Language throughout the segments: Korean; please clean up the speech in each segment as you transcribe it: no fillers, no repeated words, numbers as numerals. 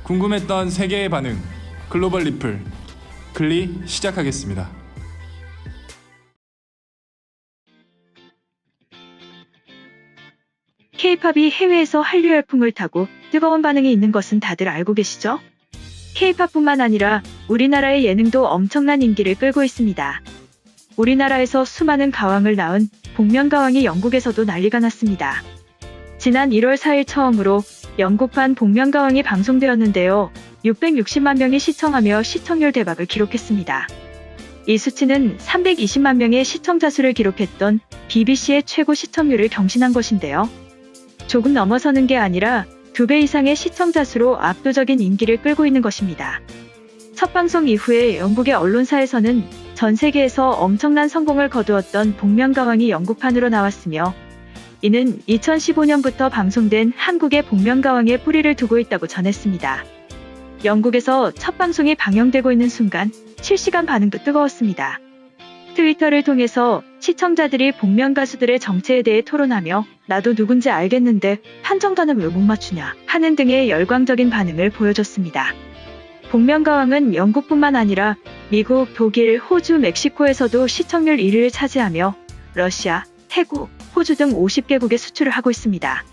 궁금했던 세계의 반응, 글로벌 리플, 글리 시작하겠습니다. K-팝이 해외에서 한류 열풍을 타고 뜨거운 반응이 있는 것은 다들 알고 계시죠? K-팝뿐만 아니라 우리나라의 예능도 엄청난 인기를 끌고 있습니다. 우리나라에서 수많은 가왕을 낳은 복면가왕이 영국에서도 난리가 났습니다. 지난 1월 4일 처음으로 영국판 복면가왕이 방송되었는데요. 660만 명이 시청하며 시청률 대박을 기록했습니다. 이 수치는 320만 명의 시청자 수를 기록했던 BBC의 최고 시청률을 경신한 것인데요. 조금 넘어서는 게 아니라 2배 이상의 시청자 수로 압도적인 인기를 끌고 있는 것입니다. 첫 방송 이후에 영국의 언론사에서는 전 세계에서 엄청난 성공을 거두었던 복면가왕이 영국판으로 나왔으며, 이는 2015년부터 방송된 한국의 복면가왕에 뿌리를 두고 있다고 전했습니다. 영국에서 첫 방송이 방영되고 있는 순간 실시간 반응도 뜨거웠습니다. 트위터를 통해서 시청자들이 복면 가수들의 정체에 대해 토론하며 나도 누군지 알겠는데 한정단은 왜 못 맞추냐 하는 등의 열광적인 반응을 보여줬습니다. 복면가왕은 영국뿐만 아니라 미국, 독일, 호주, 멕시코에서도 시청률 1위를 차지하며 러시아, 태국, 호주 등 50개국에 수출을 하고 있습니다.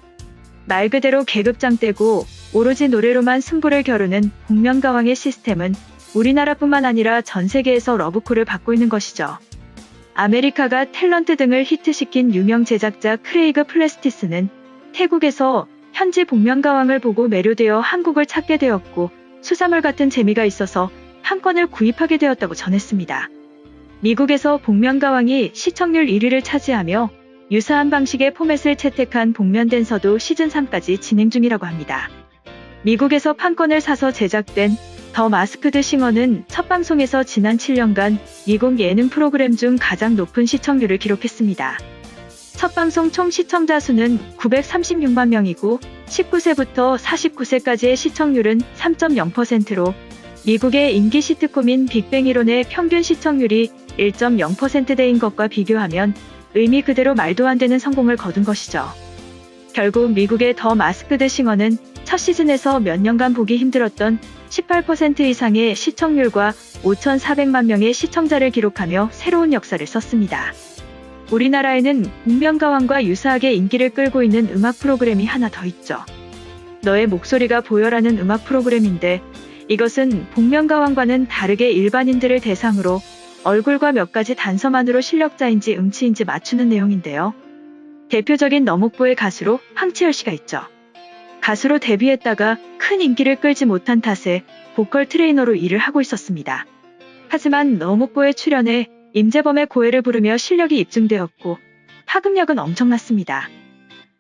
말 그대로 계급장대고 오로지 노래로만 승부를 겨루는 복면가왕의 시스템은 우리나라뿐만 아니라 전 세계에서 러브콜을 받고 있는 것이죠. 아메리카가 탤런트 등을 히트시킨 유명 제작자 크레이그 플래스티스는 태국에서 현지 복면가왕을 보고 매료되어 한국을 찾게 되었고 수사물 같은 재미가 있어서 판권을 구입하게 되었다고 전했습니다. 미국에서 복면가왕이 시청률 1위를 차지하며 유사한 방식의 포맷을 채택한 복면댄서도 시즌3까지 진행 중이라고 합니다. 미국에서 판권을 사서 제작된 더 마스크드 싱어는 첫 방송에서 지난 7년간 미국 예능 프로그램 중 가장 높은 시청률을 기록했습니다. 첫 방송 총 시청자 수는 936만 명이고 19세부터 49세까지의 시청률은 3.0%로 미국의 인기 시트콤인 빅뱅 이론의 평균 시청률이 1.0%대인 것과 비교하면 의미 그대로 말도 안 되는 성공을 거둔 것이죠. 결국 미국의 더 마스크드 싱어는 첫 시즌에서 몇 년간 보기 힘들었던 18% 이상의 시청률과 5,400만 명의 시청자를 기록하며 새로운 역사를 썼습니다. 우리나라에는 복면가왕과 유사하게 인기를 끌고 있는 음악 프로그램이 하나 더 있죠. 너의 목소리가 보여라는 음악 프로그램인데, 이것은 복면가왕과는 다르게 일반인들을 대상으로 얼굴과 몇 가지 단서만으로 실력자인지 음치인지 맞추는 내용인데요. 대표적인 너목보의 가수로 황치열 씨가 있죠. 가수로 데뷔했다가 큰 인기를 끌지 못한 탓에 보컬 트레이너로 일을 하고 있었습니다. 하지만 너목보에 출연해 임재범의 고해를 부르며 실력이 입증되었고 파급력은 엄청났습니다.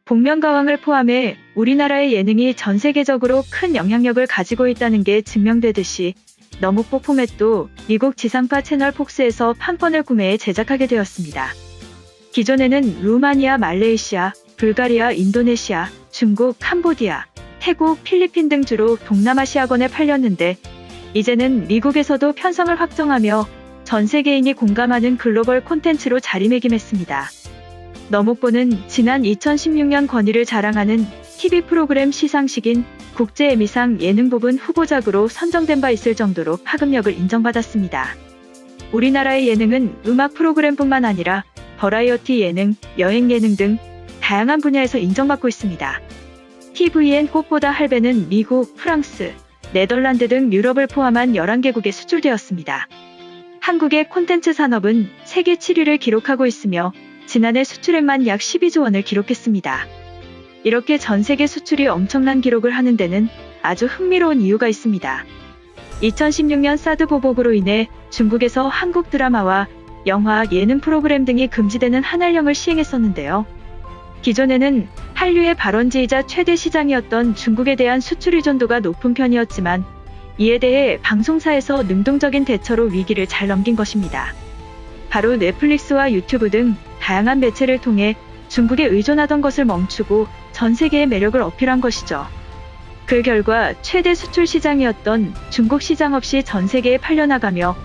복면가왕을 포함해 우리나라의 예능이 전 세계적으로 큰 영향력을 가지고 있다는 게 증명되듯이 너목보 포맷도 미국 지상파 채널 폭스에서 판권을 구매해 제작하게 되었습니다. 기존에는 루마니아, 말레이시아, 불가리아, 인도네시아, 중국, 캄보디아, 태국, 필리핀 등 주로 동남아시아권에 팔렸는데 이제는 미국에서도 편성을 확정하며 전 세계인이 공감하는 글로벌 콘텐츠로 자리매김했습니다. 너목보는 지난 2016년 권위를 자랑하는 TV 프로그램 시상식인 국제에미상 예능 부분 후보작으로 선정된 바 있을 정도로 파급력을 인정받았습니다. 우리나라의 예능은 음악 프로그램뿐만 아니라 버라이어티 예능, 여행 예능 등 다양한 분야에서 인정받고 있습니다. TVN 꽃보다 할배는 미국, 프랑스, 네덜란드 등 유럽을 포함한 11개국에 수출되었습니다. 한국의 콘텐츠 산업은 세계 7위를 기록하고 있으며 지난해 수출액만 약 12조 원을 기록했습니다. 이렇게 전 세계 수출이 엄청난 기록을 하는 데는 아주 흥미로운 이유가 있습니다. 2016년 사드 보복으로 인해 중국에서 한국 드라마와 영화, 예능 프로그램 등이 금지되는 한알령을 시행했었는데요. 기존에는 한류의 발원지이자 최대 시장이었던 중국에 대한 수출 의존도가 높은 편이었지만 이에 대해 방송사에서 능동적인 대처로 위기를 잘 넘긴 것입니다. 바로 넷플릭스와 유튜브 등 다양한 매체를 통해 중국에 의존하던 것을 멈추고 전 세계의 매력을 어필한 것이죠. 그 결과 최대 수출 시장이었던 중국 시장 없이 전 세계에 팔려나가며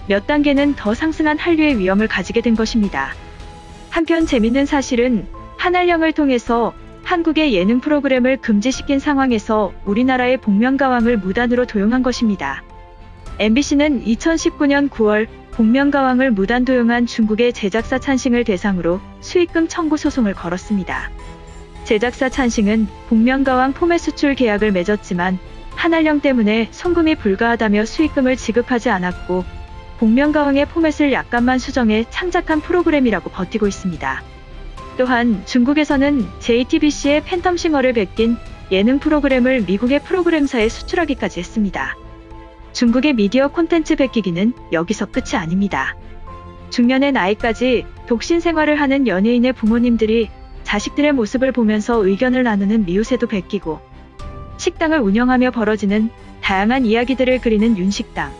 몇 단계는 더 상승한 한류의 위험을 가지게 된 것입니다. 한편 재밌는 사실은 한알령을 통해서 한국의 예능 프로그램을 금지시킨 상황에서 우리나라의 복면가왕을 무단으로 도용한 것입니다. MBC는 2019년 9월 복면가왕을 무단 도용한 중국의 제작사 찬싱을 대상으로 수익금 청구 소송을 걸었습니다. 제작사 찬싱은 복면가왕 포맷 수출 계약을 맺었지만 한알령 때문에 송금이 불가하다며 수익금을 지급하지 않았고 복면가왕의 포맷을 약간만 수정해 창작한 프로그램이라고 버티고 있습니다. 또한 중국에서는 JTBC의 팬텀싱어를 베낀 예능 프로그램을 미국의 프로그램사에 수출하기까지 했습니다. 중국의 미디어 콘텐츠 베끼기는 여기서 끝이 아닙니다. 중년의 나이까지 독신 생활을 하는 연예인의 부모님들이 자식들의 모습을 보면서 의견을 나누는 미우새도 베끼고 식당을 운영하며 벌어지는 다양한 이야기들을 그리는 윤식당.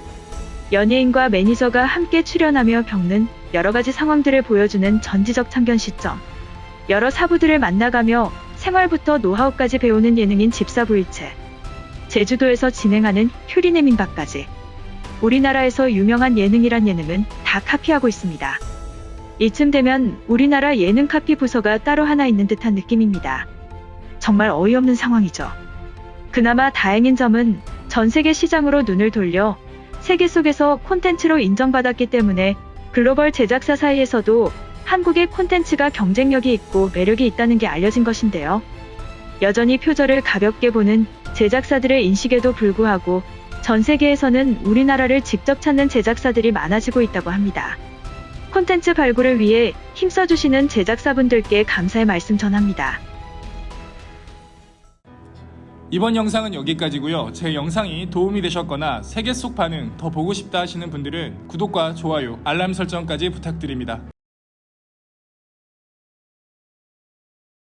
연예인과 매니저가 함께 출연하며 겪는 여러 가지 상황들을 보여주는 전지적 참견 시점. 여러 사부들을 만나가며 생활부터 노하우까지 배우는 예능인 집사부일체. 제주도에서 진행하는 효리네 민박까지. 우리나라에서 유명한 예능이란 예능은 다 카피하고 있습니다. 이쯤 되면 우리나라 예능 카피 부서가 따로 하나 있는 듯한 느낌입니다. 정말 어이없는 상황이죠. 그나마 다행인 점은 전 세계 시장으로 눈을 돌려 세계 속에서 콘텐츠로 인정받았기 때문에 글로벌 제작사 사이에서도 한국의 콘텐츠가 경쟁력이 있고 매력이 있다는 게 알려진 것인데요. 여전히 표절을 가볍게 보는 제작사들의 인식에도 불구하고 전 세계에서는 우리나라를 직접 찾는 제작사들이 많아지고 있다고 합니다. 콘텐츠 발굴을 위해 힘써주시는 제작사분들께 감사의 말씀 전합니다. 이번 영상은 여기까지고요. 제 영상이 도움이 되셨거나 세계 속 반응 더 보고 싶다 하시는 분들은 구독과 좋아요, 알람 설정까지 부탁드립니다.